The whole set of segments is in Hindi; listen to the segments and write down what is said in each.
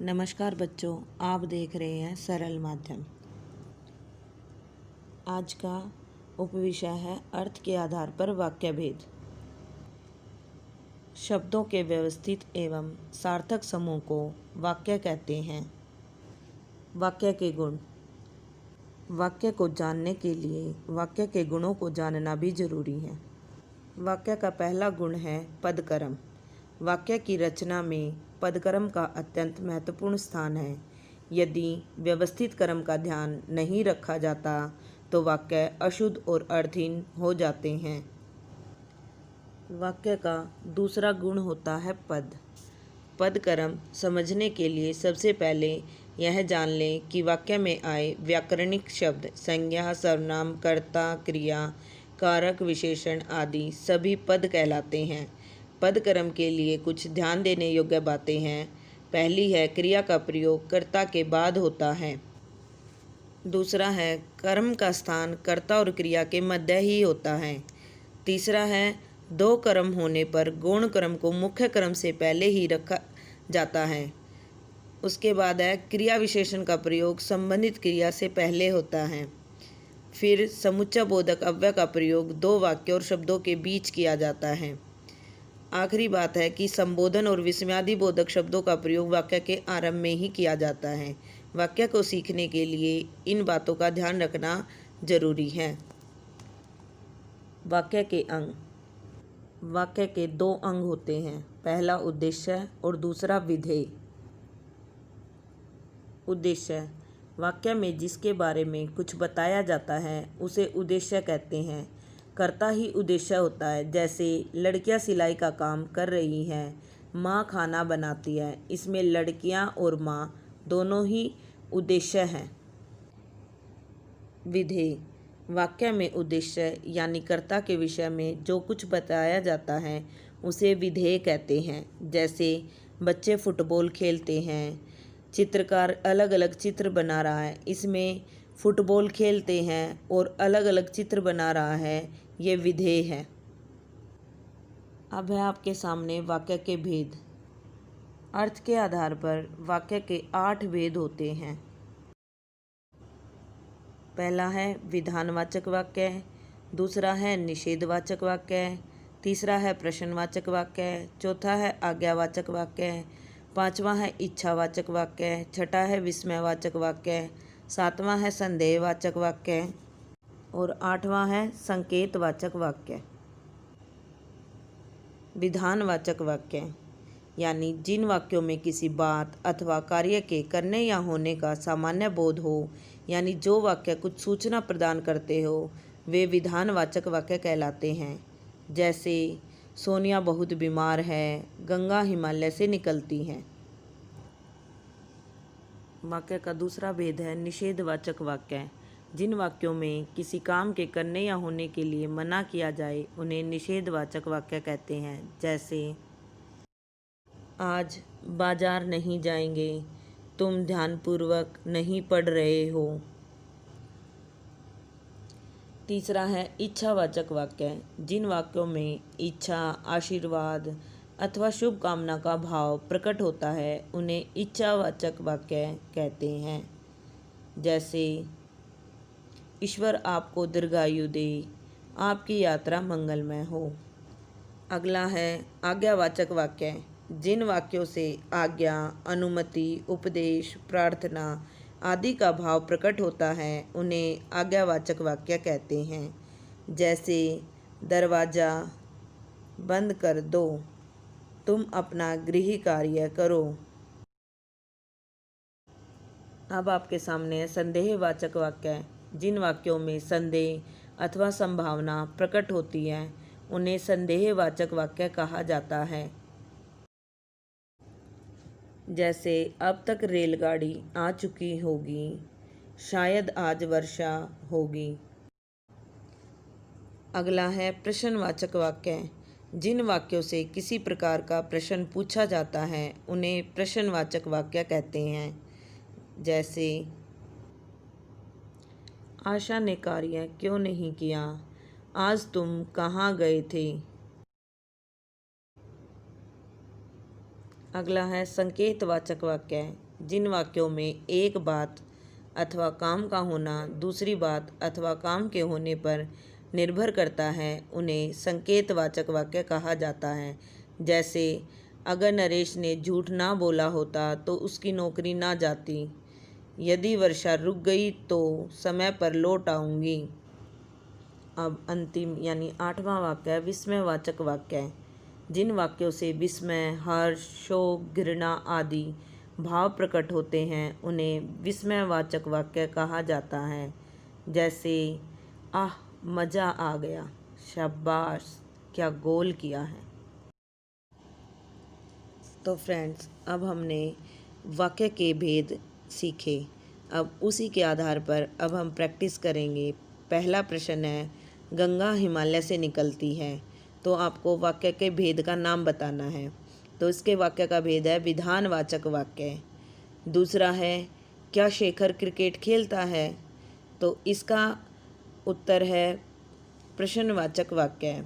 नमस्कार बच्चों, आप देख रहे हैं सरल माध्यम। आज का उपविषय है अर्थ के आधार पर वाक्य भेद। शब्दों के व्यवस्थित एवं सार्थक समूह को वाक्य कहते हैं। वाक्य के गुण। वाक्य को जानने के लिए वाक्य के गुणों को जानना भी जरूरी है। वाक्य का पहला गुण है पदक्रम। वाक्य की रचना में पदक्रम का अत्यंत महत्वपूर्ण स्थान है। यदि व्यवस्थित क्रम का ध्यान नहीं रखा जाता तो वाक्य अशुद्ध और अर्थहीन हो जाते हैं। वाक्य का दूसरा गुण होता है पद। पदक्रम समझने के लिए सबसे पहले यह जान लें कि वाक्य में आए व्याकरणिक शब्द, संज्ञा, सर्वनाम, कर्ता, क्रिया, कारक, विशेषण आदि सभी पद कहलाते हैं। पदक्रम के लिए कुछ ध्यान देने योग्य बातें हैं। पहली है क्रिया का प्रयोग कर्ता के बाद होता है। दूसरा है कर्म का स्थान कर्ता और क्रिया के मध्य ही होता है। तीसरा है दो कर्म होने पर गौण कर्म को मुख्य कर्म से पहले ही रखा जाता है। उसके बाद है क्रिया विशेषण का प्रयोग संबंधित क्रिया से पहले होता है। फिर समुच्चय बोधक अव्यय का प्रयोग दो वाक्यों और शब्दों के बीच किया जाता है। आखिरी बात है कि संबोधन और विस्मयादि बोधक शब्दों का प्रयोग वाक्य के आरंभ में ही किया जाता है। वाक्य को सीखने के लिए इन बातों का ध्यान रखना जरूरी है। वाक्य के अंग। वाक्य के दो अंग होते हैं, पहला उद्देश्य और दूसरा विधेय। उद्देश्य वाक्य में जिसके बारे में कुछ बताया जाता है उसे उद्देश्य कहते हैं। कर्ता ही उद्देश्य होता है। जैसे लड़कियां सिलाई का काम कर रही हैं, माँ खाना बनाती है। इसमें लड़कियां और माँ दोनों ही उद्देश्य हैं। विधेय वाक्य में उद्देश्य यानी कर्ता के विषय में जो कुछ बताया जाता है उसे विधेय कहते हैं। जैसे बच्चे फुटबॉल खेलते हैं, चित्रकार अलग अलग चित्र बना रहा है। इसमें फुटबॉल खेलते हैं और अलग अलग चित्र बना रहा है, ये विधेय है। अब है आपके सामने वाक्य के भेद। अर्थ के आधार पर वाक्य के 8 भेद होते हैं। पहला है विधानवाचक वाक्य, दूसरा है निषेधवाचक वाक्य, तीसरा है प्रश्नवाचक वाक्य, चौथा है आज्ञावाचक वाक्य, पांचवा है इच्छावाचक वाक्य, छठा है विस्मयवाचक वाक्य, सातवां है संदेहवाचक वाक्य और आठवां है संकेतवाचक वाक्य। विधानवाचक वाक्य यानी जिन वाक्यों में किसी बात अथवा कार्य के करने या होने का सामान्य बोध हो, यानी जो वाक्य कुछ सूचना प्रदान करते हो, वे विधानवाचक वाक्य कहलाते हैं। जैसे सोनिया बहुत बीमार है, गंगा हिमालय से निकलती है। वाक्य का दूसरा भेद है निषेधवाचक वाक्य। जिन वाक्यों में किसी काम के करने या होने के लिए मना किया जाए उन्हें निषेधवाचक वाक्य कहते हैं। जैसे आज बाजार नहीं जाएंगे, तुम ध्यानपूर्वक नहीं पढ़ रहे हो। तीसरा है इच्छावाचक वाक्य। जिन वाक्यों में इच्छा, आशीर्वाद अथवा शुभ कामना का भाव प्रकट होता है उन्हें इच्छावाचक वाक्य कहते हैं। जैसे ईश्वर आपको दीर्घायु दे, आपकी यात्रा मंगलमय हो। अगला है आज्ञावाचक वाक्य। जिन वाक्यों से आज्ञा, अनुमति, उपदेश, प्रार्थना आदि का भाव प्रकट होता है उन्हें आज्ञावाचक वाक्य कहते हैं। जैसे दरवाज़ा बंद कर दो, तुम अपना गृह कार्य करो। अब आपके सामने है संदेहवाचक वाक्य। जिन वाक्यों में संदेह अथवा संभावना प्रकट होती है उन्हें संदेहवाचक वाक्य कहा जाता है। जैसे अब तक रेलगाड़ी आ चुकी होगी, शायद आज वर्षा होगी। अगला है प्रश्नवाचक वाक्य। जिन वाक्यों से किसी प्रकार का प्रश्न पूछा जाता है उन्हें प्रश्नवाचक वाक्य कहते हैं। जैसे आशा ने कार्य क्यों नहीं किया, आज तुम कहाँ गए थे। अगला है संकेतवाचक वाक्य। जिन वाक्यों में एक बात अथवा काम का होना दूसरी बात अथवा काम के होने पर निर्भर करता है उन्हें संकेतवाचक वाक्य कहा जाता है। जैसे अगर नरेश ने झूठ ना बोला होता तो उसकी नौकरी ना जाती। यदि वर्षा रुक गई तो समय पर लौट आऊँगी। अब अंतिम यानी 8वां वाक्य है विस्मयवाचक वाक्य। जिन वाक्यों से विस्मय, हर्ष, शोक, घृणा आदि भाव प्रकट होते हैं उन्हें विस्मयवाचक वाक्य कहा जाता है। जैसे आह मज़ा आ गया, शाबाश क्या गोल किया है। तो फ्रेंड्स, अब हमने वाक्य के भेद सीखे। अब उसी के आधार पर अब हम प्रैक्टिस करेंगे। पहला प्रश्न है गंगा हिमालय से निकलती है, तो आपको वाक्य के भेद का नाम बताना है। तो इसके वाक्य का भेद है विधानवाचक वाक्य। दूसरा है क्या शेखर क्रिकेट खेलता है, तो इसका उत्तर है प्रश्नवाचक वाक्य।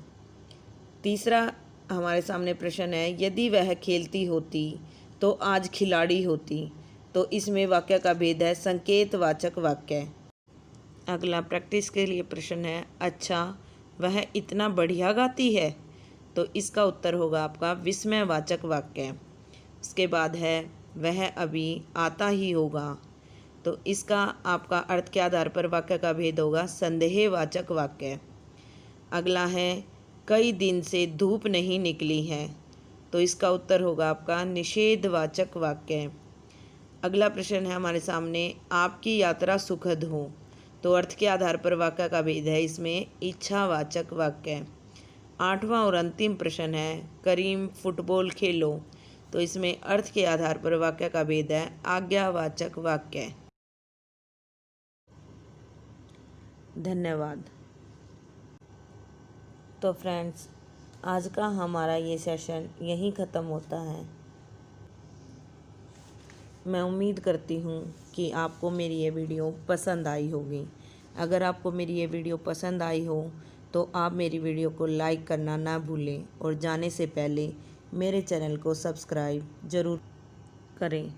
तीसरा हमारे सामने प्रश्न है यदि वह खेलती होती तो आज खिलाड़ी होती, तो इसमें वाक्य का भेद है संकेतवाचक वाक्य। अगला प्रैक्टिस के लिए प्रश्न है अच्छा वह इतना बढ़िया गाती है, तो इसका उत्तर होगा आपका विस्मयवाचक वाक्य। उसके बाद है वह अभी आता ही होगा, तो इसका आपका अर्थ के आधार पर वाक्य का भेद होगा संदेहवाचक वाक्य। अगला है कई दिन से धूप नहीं निकली है, तो इसका उत्तर होगा आपका निषेधवाचक वाक्य। अगला प्रश्न है हमारे सामने आपकी यात्रा सुखद हो, तो अर्थ के आधार पर वाक्य का भेद है इसमें इच्छावाचक वाक्य। 8वां और अंतिम प्रश्न है करीम फुटबॉल खेलो, तो इसमें अर्थ के आधार पर वाक्य का भेद है आज्ञावाचक वाक्य। धन्यवाद। तो फ्रेंड्स, आज का हमारा ये सेशन यहीं ख़त्म होता है। मैं उम्मीद करती हूँ कि आपको मेरी ये वीडियो पसंद आई होगी। अगर आपको मेरी ये वीडियो पसंद आई हो तो आप मेरी वीडियो को लाइक करना ना भूलें और जाने से पहले मेरे चैनल को सब्सक्राइब ज़रूर करें।